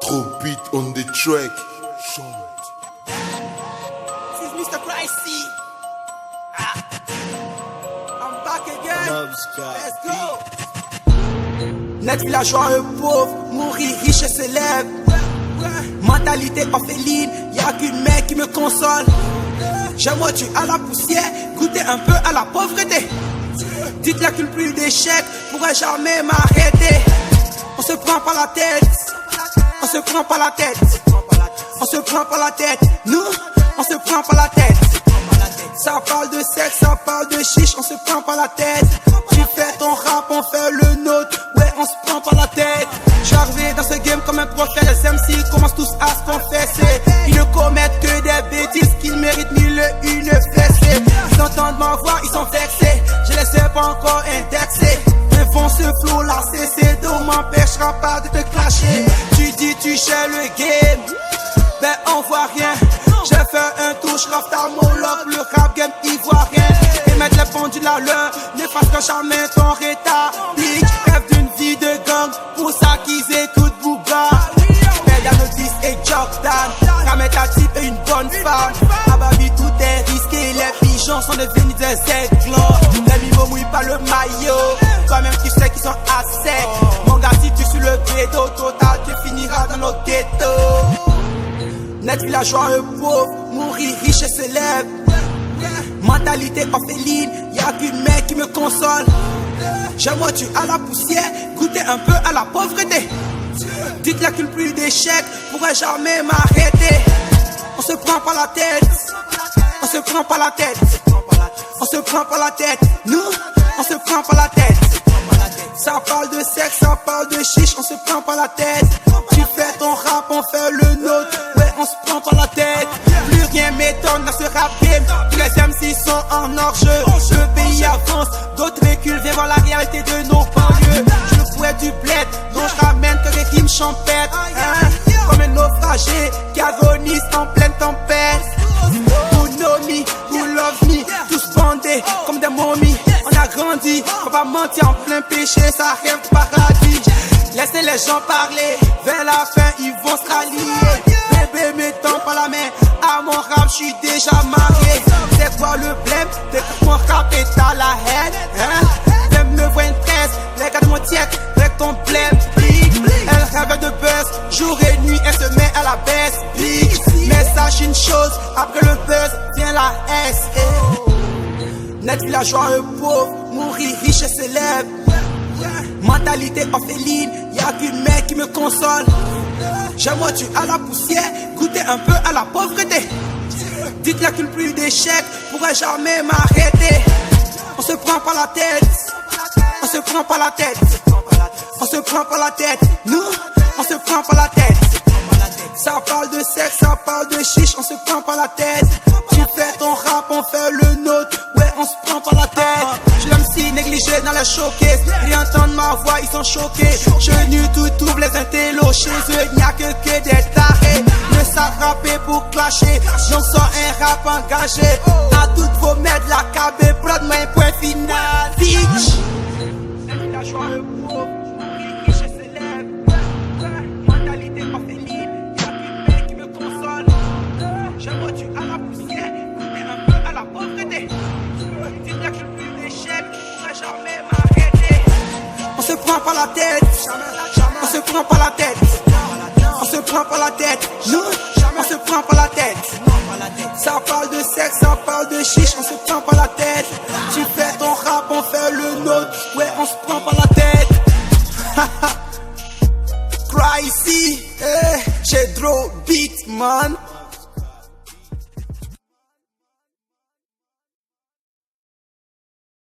Jetro beat on the track. This is Mr. Pricey. I'm back again. Let's go. Net villageois pauvre, mourir riche et célèbre. Mentalité orpheline, y'a qu'une main qui me console. J'aimerais tuer à la poussière, goûter un peu à la pauvreté. Dites-leur qu'une pluie d'échecs pourrait jamais m'arrêter. On se prend pas la tête, on se prend pas la tête, on se prend pas la tête, nous, on se prend pas la tête. Ça parle de sexe, ça parle de chiche, on se prend pas la tête. Tu fais ton rap, on fait le nôtre, ouais, on se prend pas la tête. J'suis arrivé dans ce game comme un prophète, les MC commencent tous à se confesser. Ils ne commettent que des bêtises, qu'ils méritent mille une fessée. Ils entendent ma voix, ils sont vexés, je les ai pas encore indexés. Devant ce flow là, c'est d'eau m'empêchera pas de te clasher. Tu dis tu cherches le game, ben on voit rien. J'ai fait un tour, j'rafte à Moloch, le rap game ivoirien. Et mettre les pendules à l'heure, ne fasse jamais ton rétabli. Rêve d'une vie de gang, pour ça qu'ils écoutent Bouga. Pedanotis et Jordan, Kameta type et une bonne femme. À Babi tout est risqué, les pigeons sont devenus des aiglons. Les mimos mouillent pas le maillot, toi-même tu sais qu'ils sont à sec. Mon gars si tu suis le ghetto, total tu finiras dans nos ghettos. Net villageois pauvre, mourir riche et célèbre. Mentalité orpheline, y'a qu'une main qui me console. J'aimerais tuer à la poussière, goûter un peu à la pauvreté. Dites-leur qu'une pluie d'échecs pourrait jamais m'arrêter. On se prend pas la tête, on se prend pas la tête, on se prend pas la tête, nous, on se prend pas la tête. Ça parle de sexe, ça parle de chiche, on se prend pas la tête. Tu fais ton rap, on fait le nôtre, ouais, on se prend pas la tête. Plus rien m'étonne dans ce rap game, tous les MC sont en hors-jeu. Le pays avance, d'autres reculent, viens voir la réalité de nos banlieues. Je pourrais du bled, dont je ramène que des rimes champêtres, hein? Comme un naufragé qui agonise en pleine tempête. Who know me, who love me, tous bandés comme des momies. On a grandi, faut pas mentir en plein péché, ça rêve du paradis. Laissez les gens parler, vers la fin ils vont se rallier. Bébé m'étends pas la main, à mon rap j'suis déjà marié. C'est quoi le blême, dès que mon rap est à la haine, hein? Même me voient une tresse, les gars de mon tièque, avec ton blême, big. Elle rêve de buzz, jour et nuit, elle se met à la baisse, big. Mais sache une chose, après le buzz vient la S. Net villageois pauvre, mourir riche et célèbre. Mentalité orpheline, y'a qu'une main qui me console. J'aimerais tuer à la poussière, goûter un peu à la pauvreté. Dites-leur qu'une pluie d'échecs pourrait jamais m'arrêter. On se prend pas la tête, on se prend pas la tête, on se prend pas la tête, nous, on se prend pas la tête. Ça parle de sexe, ça parle de chiche, on se prend pas la tête. Tu fais ton rap, on fait le nôtre, ouais, on se prend pas la tête. Je l'aime si négligé dans la showcase, ils entendent ma voix, ils sont choqués. Chenu tout ouvre les intellos, chez eux il n'y a que des tarés. Ne savent rapper pour clasher, j'en sors un rap engagé. À toutes vos mètres, la KB, prod, main, point final, bitch. Mentalité orpheline, y'a qu'une main qui me console. J'aimerais tuer à la poussière, goûter un peu à la pauvreté. Dites-leur que je plus d'échecs, pourrais jamais m'arrêter. On se prend pas la tête, on se prend pas la tête, on se prend pas la tête, nous, on se prend pas la tête. Ça parle de sexe, ça parle de chiche, on se prend pas la tête. Tu fais ton rap, on fait le nôtre, ouais, on se prend pas la tête. Pricey, Jetro beat man.